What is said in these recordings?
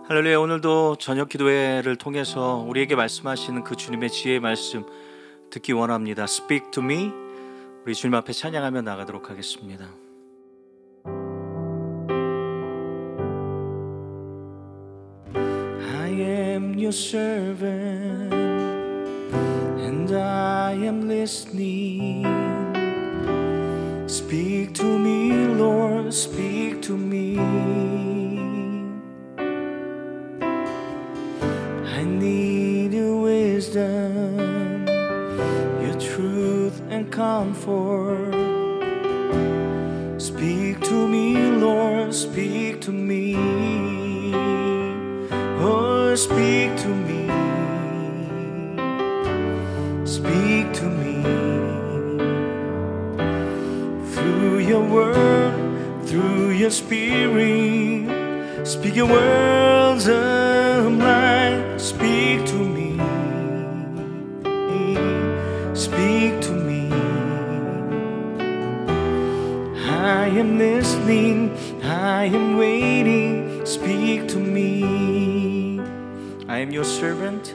할렐루야. 오늘도 저녁 기도회를 통해서 우리에게 말씀하시는 그 주님의 지혜의 말씀 듣기 원합니다. Speak to me. 우리 주님 앞에 찬양하며 나가도록 하겠습니다. I am your servant and I am listening. Speak to me, Lord, speak to me. I need your wisdom, your truth and comfort. Speak to me, Lord, speak to me. Oh, speak to me. Speak to me. Through your word, through your spirit, speak your words of life. Speak to me, speak to me. I am listening, I am waiting. Speak to me. I am your servant,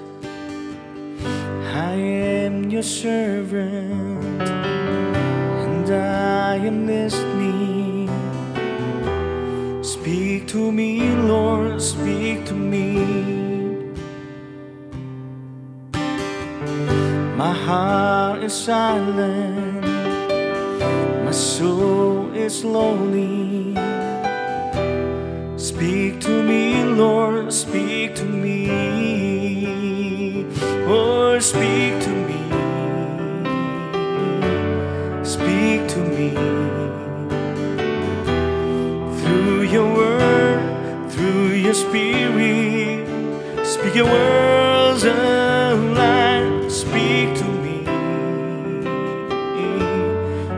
I am your servant, and I am listening. Speak to me, Lord, speak to me. My heart is silent, my soul is lonely. Speak to me, Lord, speak to me. Oh, speak to me. Speak to me. Through your word, through your spirit, speak your words of life. Speak to me,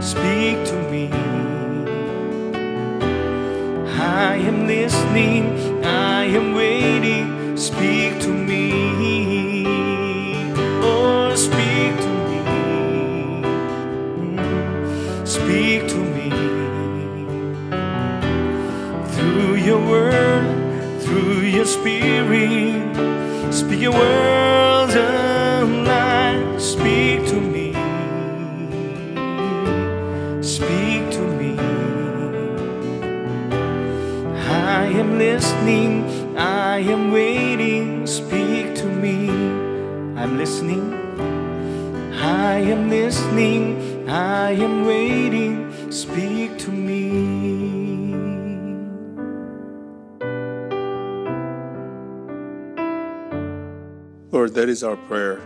speak to me. I am listening, I am waiting. Speak to me. Oh, speak to me. Speak to me. Through your word, through your spirit, speak your words of life. Speak to me. Speak to me. I am listening, I am waiting. Speak to me. I'm listening, I am listening, I am waiting. Speak to me. Lord, that is our prayer,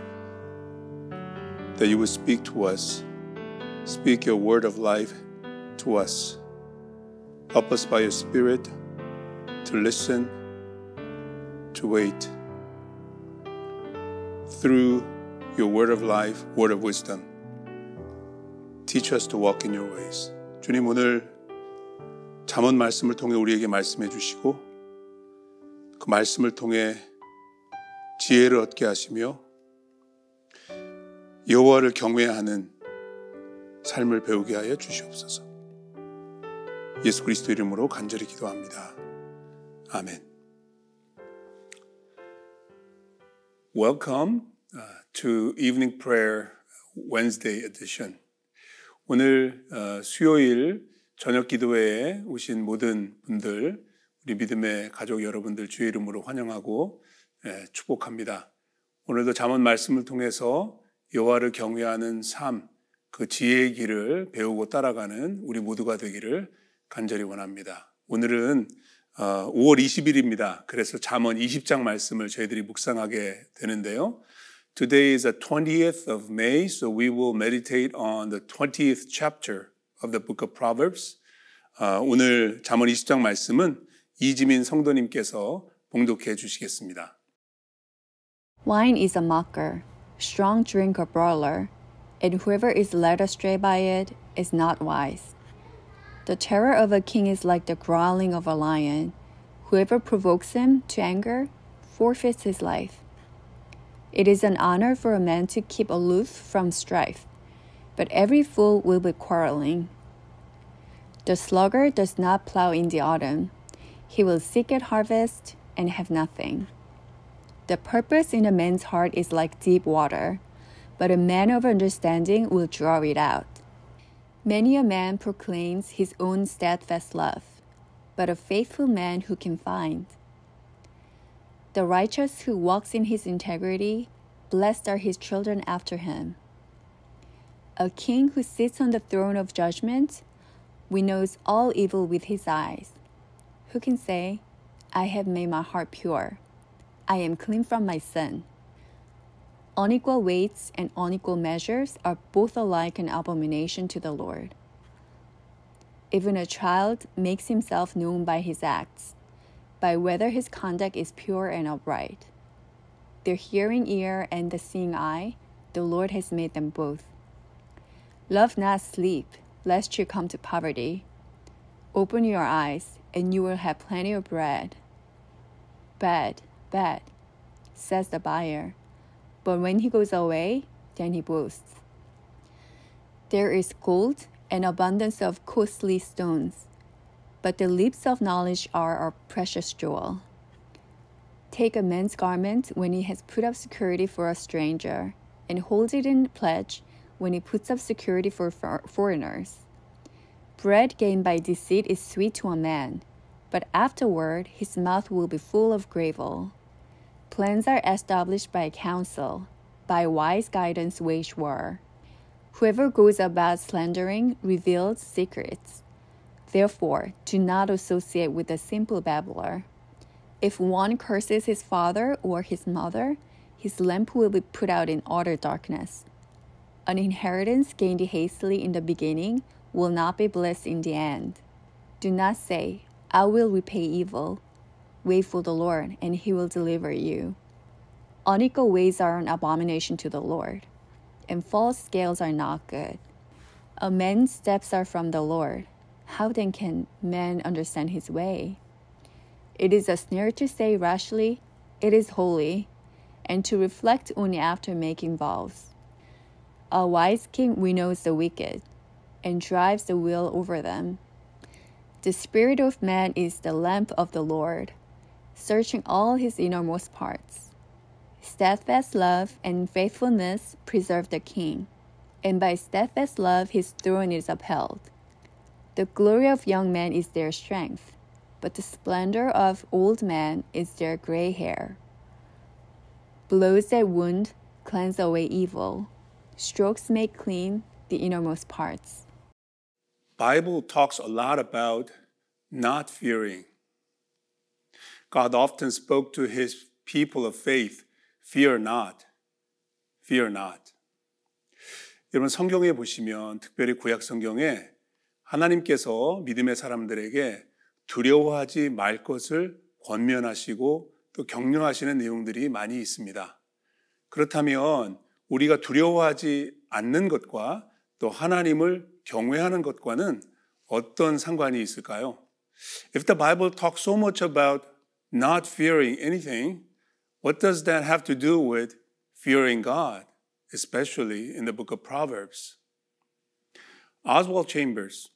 that you would speak to us, speak your word of life to us. Help us by your Spirit to listen, to wait. Through your word of life, word of wisdom, teach us to walk in your ways. 주님, 오늘 잠언 말씀을 통해 우리에게 말씀해 주시고 그 말씀을 통해 지혜를 얻게 하시며 여호와를 경외하는 삶을 배우게 하여 주시옵소서. 예수 그리스도 이름으로 간절히 기도합니다. 아멘. Welcome to Evening Prayer Wednesday edition. 오늘 수요일 저녁 기도회에 오신 모든 분들, 우리 믿음의 가족 여러분들 주의 이름으로 환영하고 축복합니다. 오늘도 잠언 말씀을 통해서 여호와를 경외하는 삶, 그 지혜의 길을 배우고 따라가는 우리 모두가 되기를 간절히 원합니다. 오늘은 5월 20일입니다. 그래서 잠언 20장 말씀을 저희들이 묵상하게 되는데요. Today is the 20th of May, so we will meditate on the 20th chapter of the book of Proverbs. 오늘 잠언 20장 말씀은 이지민 성도님께서 봉독해 주시겠습니다. Wine is a mocker, strong drink a brawler, and whoever is led astray by it is not wise. The terror of a king is like the growling of a lion. Whoever provokes him to anger forfeits his life. It is an honor for a man to keep aloof from strife, but every fool will be quarreling. The sluggard does not plow in the autumn. He will seek at harvest and have nothing. The purpose in a man's heart is like deep water, but a man of understanding will draw it out. Many a man proclaims his own steadfast love, but a faithful man who can find? The righteous who walks in his integrity, blessed are his children after him. A king who sits on the throne of judgment winnows all evil with his eyes. Who can say, I have made my heart pure. I am clean from my sin. Unequal weights and unequal measures are both alike an abomination to the Lord. Even a child makes himself known by his acts, by whether his conduct is pure and upright. The hearing ear and the seeing eye, the Lord has made them both. Love not sleep, lest you come to poverty. Open your eyes, and you will have plenty of bread. Bad, bad, says the buyer, but when he goes away, then he boasts. There is gold and abundance of costly stones, but the lips of knowledge are a precious jewel. Take a man's garment when he has put up security for a stranger, and hold it in pledge when he puts up security for foreigners. Bread gained by deceit is sweet to a man, but afterward his mouth will be full of gravel. Plans are established by counsel, by wise guidance wage war. Whoever goes about slandering reveals secrets. Therefore, do not associate with a simple babbler. If one curses his father or his mother, his lamp will be put out in utter darkness. An inheritance gained hastily in the beginning will not be blessed in the end. Do not say, I will repay evil. Wait for the Lord, and he will deliver you. Unequal ways are an abomination to the Lord, and false scales are not good. A man's steps are from the Lord. How then can man understand his way? It is a snare to say rashly, it is holy, and to reflect only after making vows. A wise king winnows the wicked, and drives the wheel over them. The spirit of man is the lamp of the Lord, searching all his innermost parts. Steadfast love and faithfulness preserve the king, and by steadfast love his throne is upheld. The glory of young men is their strength, but the splendor of old men is their gray hair. Blows that wound cleanse away evil. Strokes make clean the innermost parts. Bible talks a lot about not fearing. God often spoke to his people of faith, fear not, fear not. 여러분 성경에 보시면 특별히 구약 성경에 하나님께서 믿음의 사람들에게 두려워하지 말 것을 권면하시고 또 격려하시는 내용들이 많이 있습니다. 그렇다면 우리가 두려워하지 않는 것과 또 하나님을 경외하는 것과는 어떤 상관이 있을까요? If the Bible talks so much about not fearing anything, what does that have to do with fearing God, especially in the book of Proverbs? Oswald Chambers,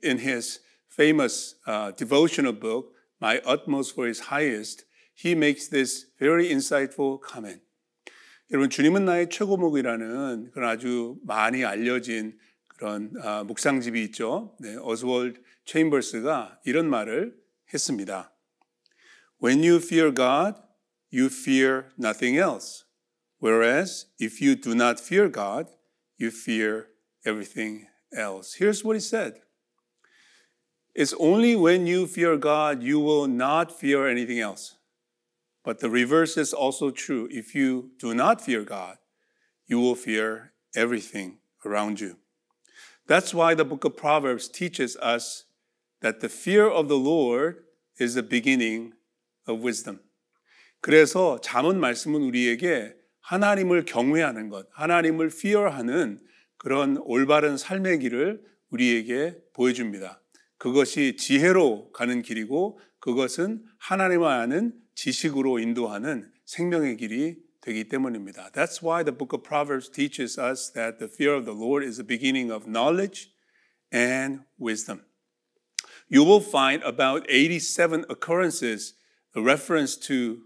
in his famous devotional book, My Utmost for His Highest, he makes this very insightful comment. 여러분, 주님은 나의 최고목이라는 그런 아주 많이 알려진 그런 묵상집이 있죠. 네, 오스월드 체인버스가 이런 말을 했습니다. When you fear God, you fear nothing else. Whereas if you do not fear God, you fear everything else. Here's what he said. It's only when you fear God, you will not fear anything else. But the reverse is also true. If you do not fear God, you will fear everything around you. That's why the book of Proverbs teaches us that the fear of the Lord is the beginning of wisdom. 그래서 잠언 말씀은 우리에게 하나님을 경외하는 것, 하나님을 fear하는 그런 올바른 삶의 길을 우리에게 보여줍니다. 그것이 지혜로 가는 길이고 그것은 하나님을 아는 지식으로 인도하는 생명의 길이 되기 때문입니다. That's why the book of Proverbs teaches us that the fear of the Lord is the beginning of knowledge and wisdom. You will find about 87 occurrences the reference to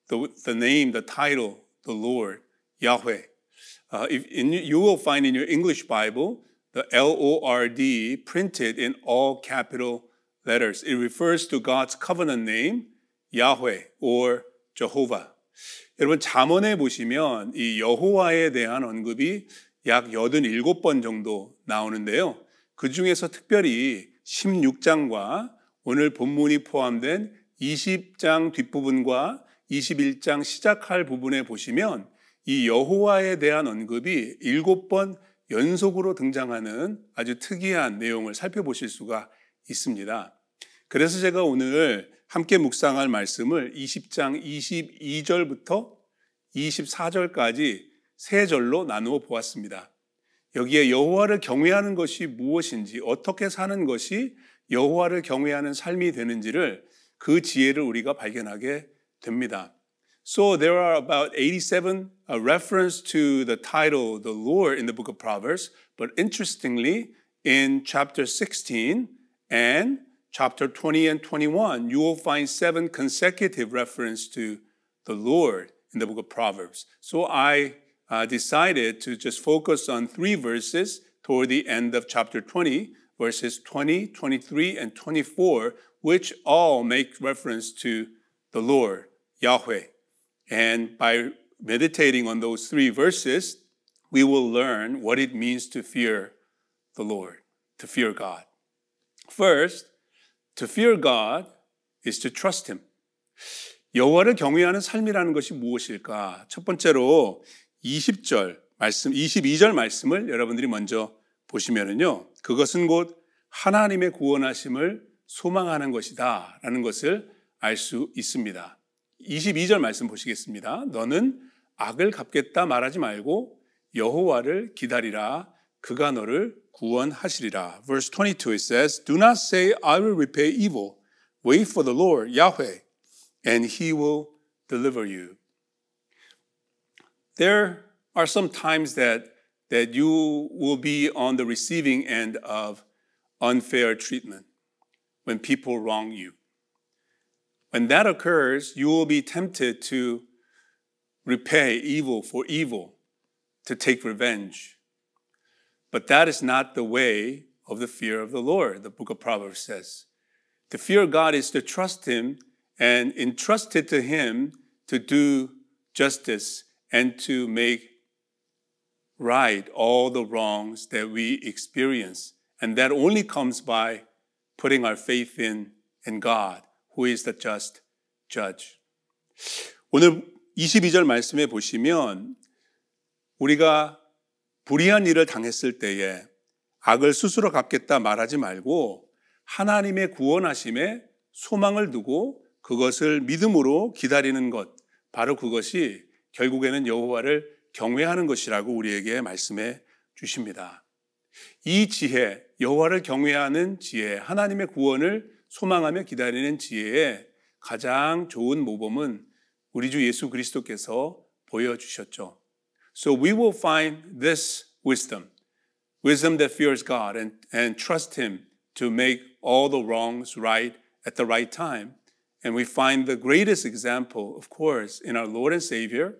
the name, the title, the Lord, Yahweh. You will find in your English Bible the L-O-R-D printed in all capital letters. It refers to God's covenant name, Yahweh or Jehovah. 여러분 잠언에 보시면 이 여호와에 대한 언급이 약 87번 정도 나오는데요. 그 중에서 특별히 16장과 오늘 본문이 포함된 20장 뒷부분과 21장 시작할 부분에 보시면 이 여호와에 대한 언급이 7번 연속으로 등장하는 아주 특이한 내용을 살펴보실 수가 있습니다. 그래서 제가 오늘 함께 묵상할 말씀을 20장 22절부터 24절까지 세 절로 나누어 보았습니다. 여기에 여호와를 경외하는 것이 무엇인지, 어떻게 사는 것이 여호와를 경외하는 삶이 되는지를 그 지혜를 우리가 발견하게 됩니다. So there are about 87 reference to the title, the Lord, in the book of Proverbs. But interestingly, in chapter 16 and chapter 20 and 21, you will find 7 consecutive reference to the Lord in the book of Proverbs. So I decided to just focus on 3 verses toward the end of chapter 20, verses 20, 23, and 24, which all make reference to the Lord, Yahweh. And by meditating on those 3 verses, we will learn what it means to fear the Lord, to fear God. First, to fear God is to trust Him. 여호와를 경외하는 삶이라는 것이 무엇일까? 첫 번째로 20절 말씀, 22절 말씀을 여러분들이 먼저 보시면은요, 그것은 곧 하나님의 구원하심을 소망하는 것이다 라는 것을 알 수 있습니다. 22절 말씀 보시겠습니다. 너는 악을 갚겠다 말하지 말고 여호와를 기다리라. 그가 너를 구원하시리라. Verse 22 it says, Do not say, I will repay evil. Wait for the Lord, Yahweh, and He will deliver you. There are some times that you will be on the receiving end of unfair treatment when people wrong you. When that occurs, you will be tempted to repay evil for evil, to take revenge. But that is not the way of the fear of the Lord, the book of Proverbs says. To fear God is to trust Him and entrust it to Him to do justice and to make right all the wrongs that we experience. And that only comes by putting our faith in God, who is the just judge. 오늘 22절 말씀에 보시면 우리가 불의한 일을 당했을 때에 악을 스스로 갚겠다 말하지 말고 하나님의 구원하심에 소망을 두고 그것을 믿음으로 기다리는 것, 바로 그것이 결국에는 여호와를 경외하는 것이라고 우리에게 말씀해 주십니다. 이 지혜, 여호와를 경외하는 지혜, 하나님의 구원을 소망하며 기다리는 지혜의 가장 좋은 모범은 우리 주 예수 그리스도께서 보여주셨죠. So we will find this wisdom that fears God and trust Him to make all the wrongs right at the right time. And we find the greatest example, of course, in our Lord and Savior,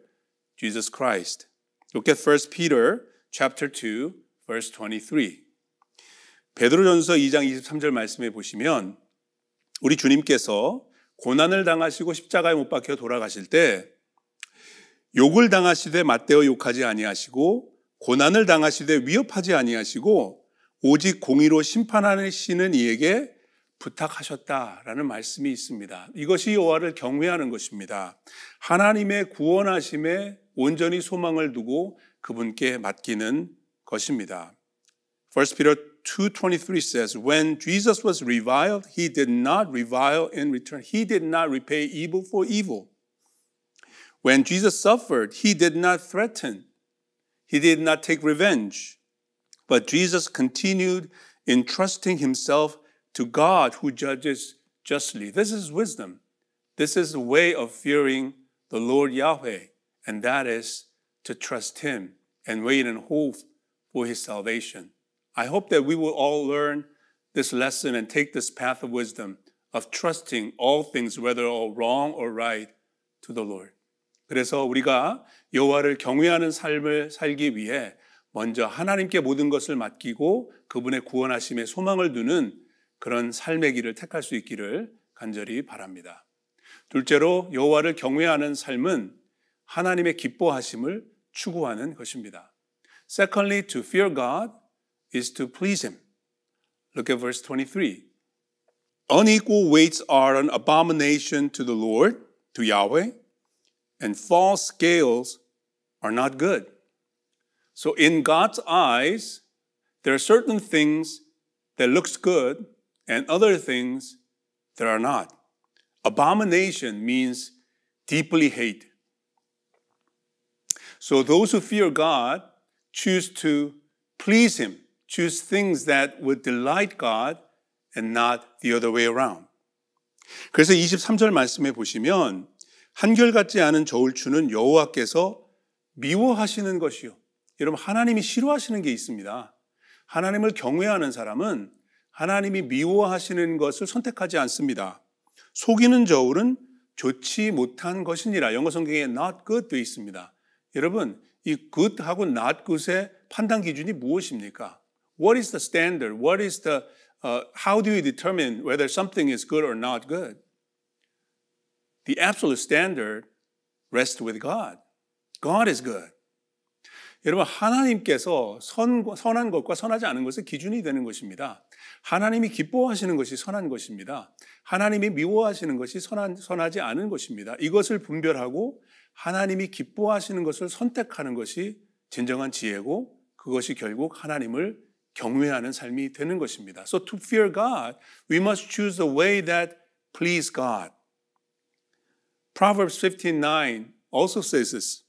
Jesus Christ. Look at 1 Peter chapter 2, verse 23. 베드로전서 2장 23절 말씀에 보시면 우리 주님께서 고난을 당하시고 십자가에 못 박혀 돌아가실 때 욕을 당하시되 맞대어 욕하지 아니하시고 고난을 당하시되 위협하지 아니하시고 오직 공의로 심판하시는 이에게 부탁하셨다라는 말씀이 있습니다. 이것이 여호와를 경외하는 것입니다. 하나님의 구원하심에 온전히 소망을 두고 그분께 맡기는 것입니다. 1 Peter 2:23 says, When Jesus was reviled, He did not revile in return. He did not repay evil for evil. When Jesus suffered, He did not threaten. He did not take revenge. But Jesus continued entrusting Himself to God who judges justly. This is wisdom. This is a way of fearing the Lord Yahweh, and that is to trust Him and wait and hope for His salvation. I hope that we will all learn this lesson and take this path of wisdom of trusting all things, whether all wrong or right, to the Lord. 그래서 우리가 여호와를 경외하는 삶을 살기 위해 먼저 하나님께 모든 것을 맡기고 그분의 구원하심에 소망을 두는 그런 삶의 길을 택할 수 있기를 간절히 바랍니다. 둘째로 여호와를 경외하는 삶은 하나님의 기뻐하심을 추구하는 것입니다. Secondly, to fear God is to please Him. Look at verse 23. Unequal weights are an abomination to the Lord, to Yahweh, and false scales are not good. So in God's eyes, there are certain things that looks good and other things that are not. Abomination means deeply hate. So those who fear God choose to please Him, choose things that would delight God and not the other way around. 그래서 23절 말씀에 보시면 한결같지 않은 저울 추는 여호와께서 미워하시는 것이요. 여러분 하나님이 싫어하시는 게 있습니다. 하나님을 경외하는 사람은 하나님이 미워하시는 것을 선택하지 않습니다. 속이는 저울은 좋지 못한 것이니라. 영어 성경에 not good 되어 있습니다. 여러분 이 good하고 not good의 판단 기준이 무엇입니까? What is the standard? What is the how do you determine whether something is good or not good? The absolute standard rests with God. God is good. 여러분 하나님께서 선한 것과 선하지 않은 것의 기준이 되는 것입니다. 하나님이 기뻐하시는 것이 선한 것입니다. 하나님이 미워하시는 것이 선하지 않은 것입니다. 이것을 분별하고 하나님이 기뻐하시는 것을 선택하는 것이 진정한 지혜고 그것이 결국 하나님을 경외하는 삶이 되는 것입니다. So to fear God, we must choose the way that please God. Proverbs 15:9 also says this.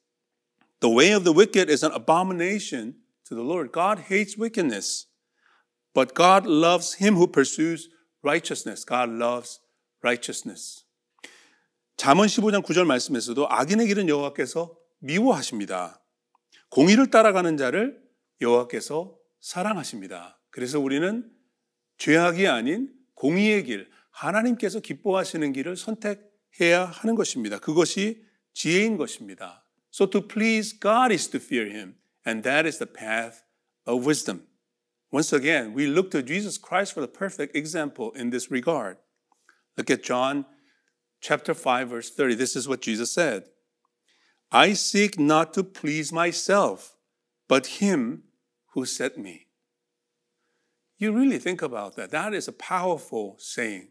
The way of the wicked is an abomination to the Lord. God hates wickedness, but God loves him who pursues righteousness. God loves righteousness. 잠언 15장 9절 말씀에서도 악인의 길은 여호와께서 미워하십니다. 공의를 따라가는 자를 여호와께서 사랑하십니다. 그래서 우리는 죄악이 아닌 공의의 길, 하나님께서 기뻐하시는 길을 선택해야 하는 것입니다. 그것이 지혜인 것입니다. So to please God is to fear Him, and that is the path of wisdom. Once again, we look to Jesus Christ for the perfect example in this regard. Look at John chapter 5, verse 30. This is what Jesus said. I seek not to please myself, but Him who sent me. You really think about that. That is a powerful saying.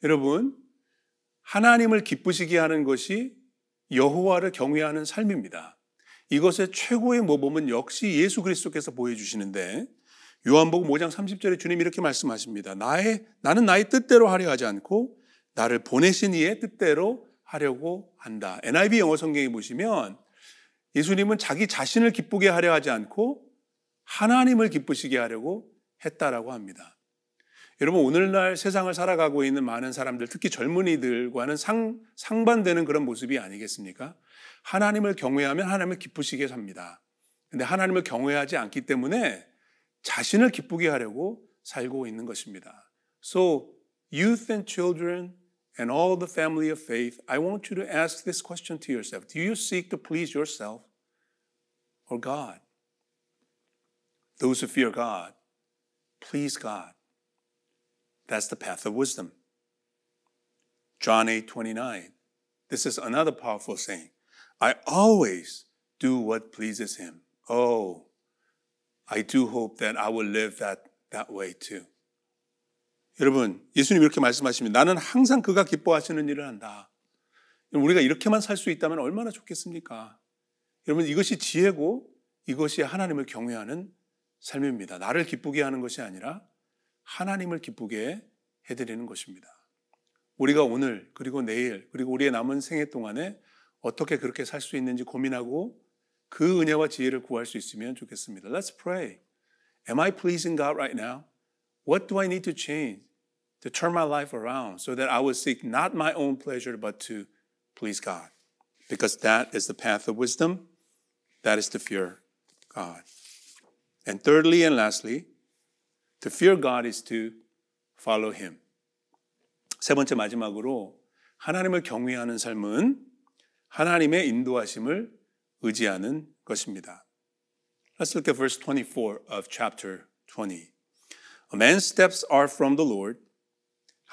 여러분, 하나님을 기쁘시게 하는 것이 여호와를 경외하는 삶입니다. 이것의 최고의 모범은 역시 예수 그리스도께서 보여주시는데 요한복음 5장 30절에 주님이 이렇게 말씀하십니다. 나는 나의 뜻대로 하려 하지 않고 나를 보내신 이의 뜻대로 하려고 한다. NIV 영어 성경에 보시면 예수님은 자기 자신을 기쁘게 하려 하지 않고 하나님을 기쁘시게 하려고 했다라고 합니다. 여러분 오늘날 세상을 살아가고 있는 많은 사람들, 특히 젊은이들과는 상반되는 그런 모습이 아니겠습니까? 하나님을 경외하면 하나님을 기쁘시게 삽니다. 그런데 하나님을 경외하지 않기 때문에 자신을 기쁘게 하려고 살고 있는 것입니다. So youth and children and all the family of faith, I want you to ask this question to yourself. Do you seek to please yourself or God? Those who fear God, please God. That's the path of wisdom. John 8:29. This is another powerful saying. I always do what pleases Him. Oh, I do hope that I will live that way too. 여러분, 예수님 이렇게 말씀하십니다. 나는 항상 그가 기뻐하시는 일을 한다. 우리가 이렇게만 살 수 있다면 얼마나 좋겠습니까? 여러분, 이것이 지혜고 이것이 하나님을 경외하는 삶입니다. 나를 기쁘게 하는 것이 아니라 하나님을 기쁘게 해드리는 것입니다. 우리가 오늘 그리고 내일 그리고 우리의 남은 생애 동안에 어떻게 그렇게 살 수 있는지 고민하고 그 은혜와 지혜를 구할 수 있으면 좋겠습니다. Let's pray. Am I pleasing God right now? What do I need to change to turn my life around so that I will seek not my own pleasure but to please God? Because that is the path of wisdom. That is to fear God. And thirdly and lastly, to fear God is to follow Him. 세 번째 마지막으로 하나님을 경외하는 삶은 하나님의 인도하심을 의지하는 것입니다. Let's look at verse 24 of chapter 20. A man's steps are from the Lord.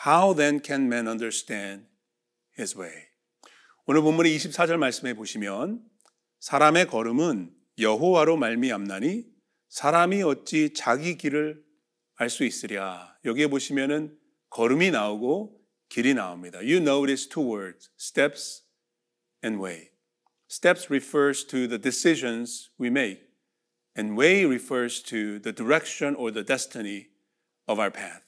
How then can man understand his way? 오늘 본문의 24절 말씀에 보시면 사람의 걸음은 여호와로 말미암나니 사람이 어찌 자기 길을 알 수 있으랴. 여기에 보시면은 걸음이 나오고 길이 나옵니다. You notice two words, steps and way. Steps refers to the decisions we make, and way refers to the direction or the destiny of our path.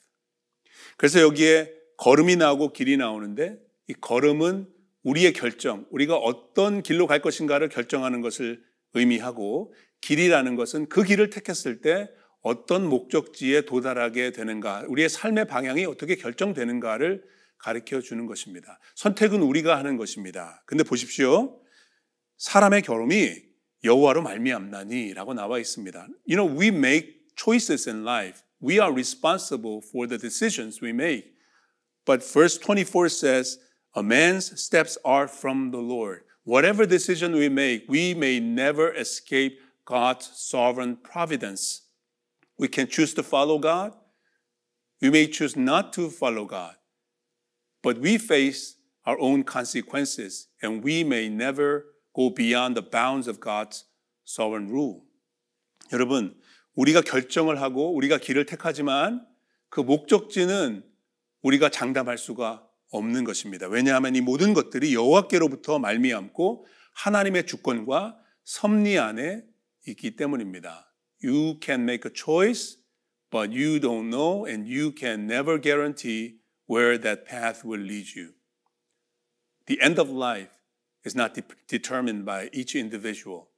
그래서 여기에 걸음이 나오고 길이 나오는데 이 걸음은 우리의 결정, 우리가 어떤 길로 갈 것인가를 결정하는 것을 의미하고 길이라는 것은 그 길을 택했을 때 어떤 목적지에 도달하게 되는가, 우리의 삶의 방향이 어떻게 결정되는가를 가르쳐 주는 것입니다. 선택은 우리가 하는 것입니다. 근데 보십시오. 사람의 걸음이 여호와로 말미암나니 라고 나와 있습니다. You know, we make choices in life. We are responsible for the decisions we make. But verse 24 says, a man's steps are from the Lord. Whatever decision we make, we may never escape God's sovereign providence. We can choose to follow God. We may choose not to follow God. But we face our own consequences, and we may never go beyond the bounds of God's sovereign rule. 여러분, 우리가 결정을 하고 우리가 길을 택하지만 그 목적지는 우리가 장담할 수가 없는 것입니다. 왜냐하면 이 모든 것들이 여호와께로부터 말미암고 하나님의 주권과 섭리 안에 있기 때문입니다. You can make a choice, but you don't know and you can never guarantee where that path will lead you. The end of life is not determined by each individual.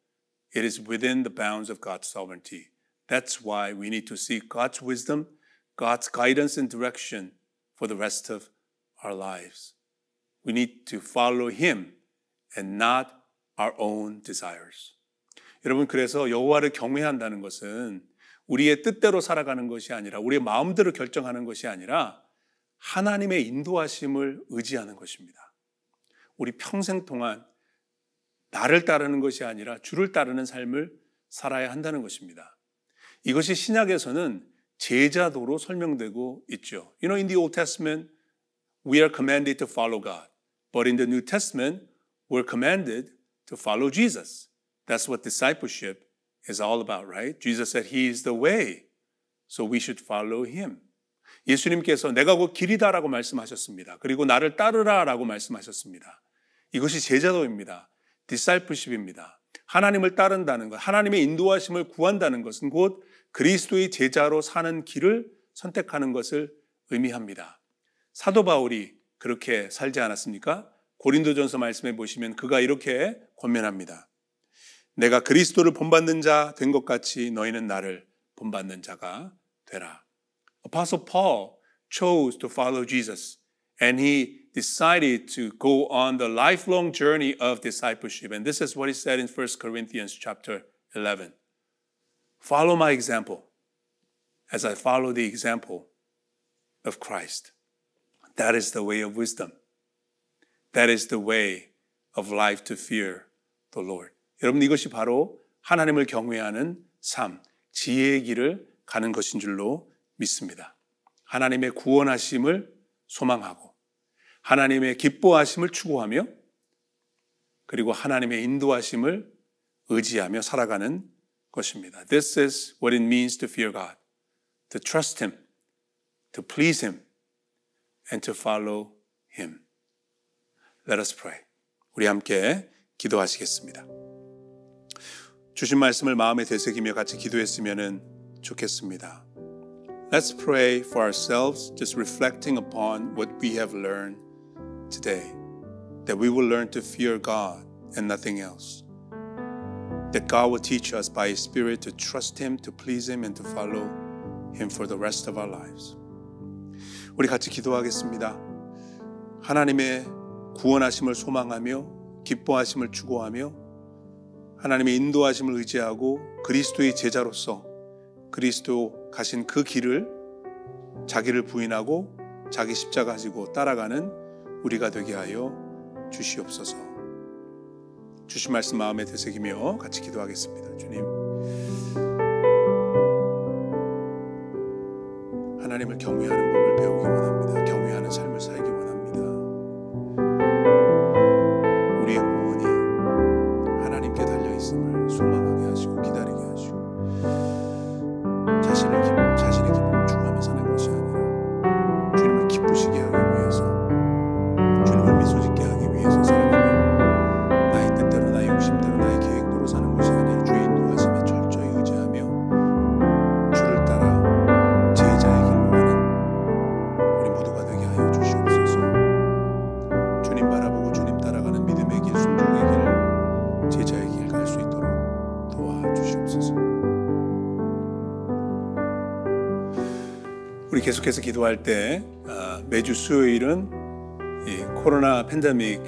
It is within the bounds of God's sovereignty. That's why we need to seek God's wisdom, God's guidance and direction for the rest of our lives. We need to follow Him and not our own desires. 여러분, 그래서 여호와를 경외한다는 것은 우리의 뜻대로 살아가는 것이 아니라 우리의 마음대로 결정하는 것이 아니라 하나님의 인도하심을 의지하는 것입니다. 우리 평생 동안 나를 따르는 것이 아니라 주를 따르는 삶을 살아야 한다는 것입니다. 이것이 신약에서는 제자도로 설명되고 있죠. You know, in the Old Testament, we are commanded to follow God. But in the New Testament, we're commanded to follow Jesus. That's what discipleship is all about, right? Jesus said He is the way, so we should follow Him. 예수님께서 내가 곧 길이다라고 말씀하셨습니다. 그리고 나를 따르라라고 말씀하셨습니다. 이것이 제자도입니다. discipleship입니다. 하나님을 따른다는 것, 하나님의 인도하심을 구한다는 것은 곧 그리스도의 제자로 사는 길을 선택하는 것을 의미합니다. 사도 바울이 그렇게 살지 않았습니까? 고린도전서 말씀해 보시면 그가 이렇게 권면합니다. 내가 그리스도를 본받는 자 된 것 같이 너희는 나를 본받는 자가 되라. Apostle Paul chose to follow Jesus and he decided to go on the lifelong journey of discipleship. And this is what he said in 1 Corinthians chapter 11. Follow my example as I follow the example of Christ. That is the way of wisdom. That is the way of life to fear the Lord. 여러분, 이것이 바로 하나님을 경외하는 삶, 지혜의 길을 가는 것인 줄로 믿습니다. 하나님의 구원하심을 소망하고 하나님의 기뻐하심을 추구하며 그리고 하나님의 인도하심을 의지하며 살아가는 것입니다. This is what it means to fear God, to trust Him, to please Him, and to follow Him. Let us pray. 우리 함께 기도하시겠습니다. 주신 말씀을 마음에 되새기며 같이 기도했으면 좋겠습니다. Let's pray for ourselves, just reflecting upon what we have learned today, that we will learn to fear God and nothing else. That God will teach us by His Spirit to trust Him, to please Him, and to follow Him for the rest of our lives. 우리 같이 기도하겠습니다. 하나님의 구원하심을 소망하며 기뻐하심을 추구하며 하나님의 인도하심을 의지하고 그리스도의 제자로서 그리스도 가신 그 길을 자기를 부인하고 자기 십자가 가지고 따라가는 우리가 되게 하여 주시옵소서. 주신 말씀 마음에 되새기며 같이 기도하겠습니다. 주님, 하나님을 경외하는 법을 배우기 원합니다. 경외하는 삶을 살기 원합니다. 우리의 구원이 하나님께 달려있음을 소망하게 하시고 기다리게 하시고 자신의 기쁨을 추구하며 사는 것이 아니라 주님을 기쁘시게 하기 위해서, 주님을 미소짓게 하기 위해서 살아가며 나의 뜻대로, 나의 욕심대로, 나의 계획대로 사는 것이 아니라 주의 인도하심에 철저히 의지하며 주를 따라 제자의 길로 가는 우리 모두가 되게 하여 주시옵소서. 주님 바라보고 주님 따라가는 믿음의 길, 순종의 길, 제자의 길 갈 수 있도록 도와주시옵소서. 우리 계속해서 기도할 때 매주 수요일은 이 코로나 팬데믹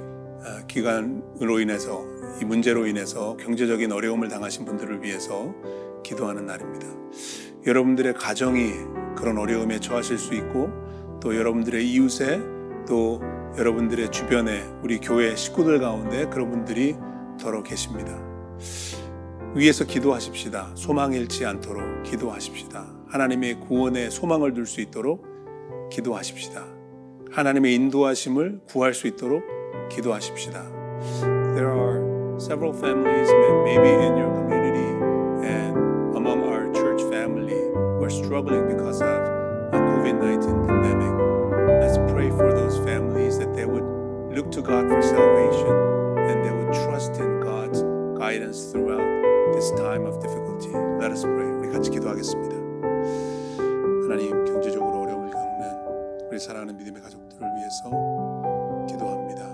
기간으로 인해서, 이 문제로 인해서 경제적인 어려움을 당하신 분들을 위해서 기도하는 날입니다. 여러분들의 가정이 그런 어려움에 처하실 수 있고, 또 여러분들의 이웃에, 또 여러분들의 주변에, 우리 교회 식구들 가운데 그런 분들이 더러 계십니다. 위에서 기도하십시다. 소망 잃지 않도록 기도하십시다. 하나님의 구원에 소망을 둘 수 있도록 기도하십시다. 하나님의 인도하심을 구할 수 있도록 기도하십시다. There are several families maybe in your community and among our church family who are struggling because of the COVID-19 pandemic. Let's pray for those families that they would look to God for salvation and they would trust in God's guidance throughout this time of difficulty. Let us pray. 우리 같이 기도하겠습니다. 하나님, 경제적으로 어려움을 겪는 우리 사랑하는 믿음의 가족들을 위해서 기도합니다.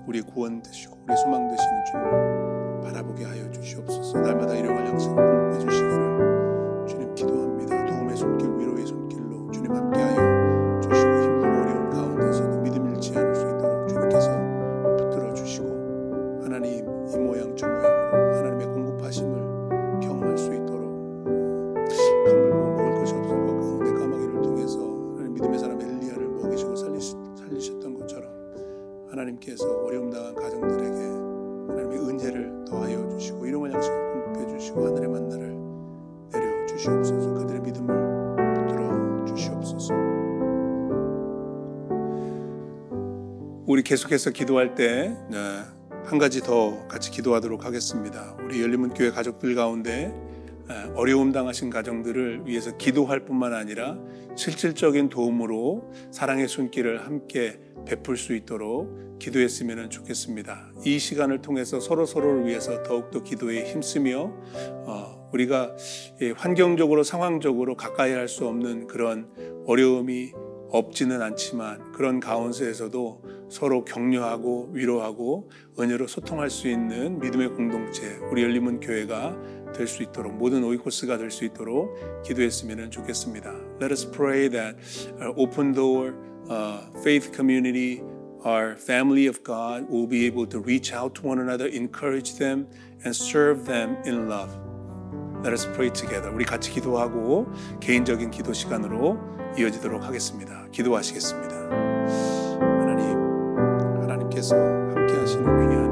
우리의 구원 되시고 우리의 소망 되시는 주님을 바라보게 하여 주시옵소서. 날마다 일용할 양식을 공급해 주시기를 주님 기도합니다. 도움의 손길, 위로의 손길로 주님 함께하여 주시고, 힘들고 어려운 가운데서도 믿음 잃지 않을 수 있도록 주님께서 붙들어 주시고, 하나님 이 모양 저 모양으로 하나님의 공급하심을 경험할 수 있도록, 가물고 먹을 것이 없을 것 가운데 까마귀를 통해서 하나님 믿음의 사람 엘리야를 먹이시고 살리셨던 것처럼 하나님께서 어려움 당한 가정들에게 하나님의 은혜를 더하여 주시고 일용할 양식을 공급해 주시고 하늘의 만나를 내려 주시옵소서. 그들의 믿음을 붙들어 주시옵소서. 우리 계속해서 기도할 때 한 가지 더 같이 기도하도록 하겠습니다. 우리 열린문교회 가족들 가운데 어려움 당하신 가정들을 위해서 기도할 뿐만 아니라 실질적인 도움으로 사랑의 손길을 함께 베풀 수 있도록 기도했으면 좋겠습니다. 이 시간을 통해서 서로를 위해서 더욱더 기도에 힘쓰며 우리가 환경적으로 상황적으로 가까이 할 수 없는 그런 어려움이 없지는 않지만 그런 가운데에서도 서로 격려하고 위로하고 은혜로 소통할 수 있는 믿음의 공동체, 우리 열린문 교회가 될 수 있도록, 모든 오이코스가 될 수 있도록 기도했으면 좋겠습니다. Let us pray that our open door faith community, our family of God will be able to reach out to one another, encourage them and serve them in love. Let us pray together. 우리 같이 기도하고 개인적인 기도 시간으로 이어지도록 하겠습니다. 기도하시겠습니다. 하나님께서 함께 하시는 귀한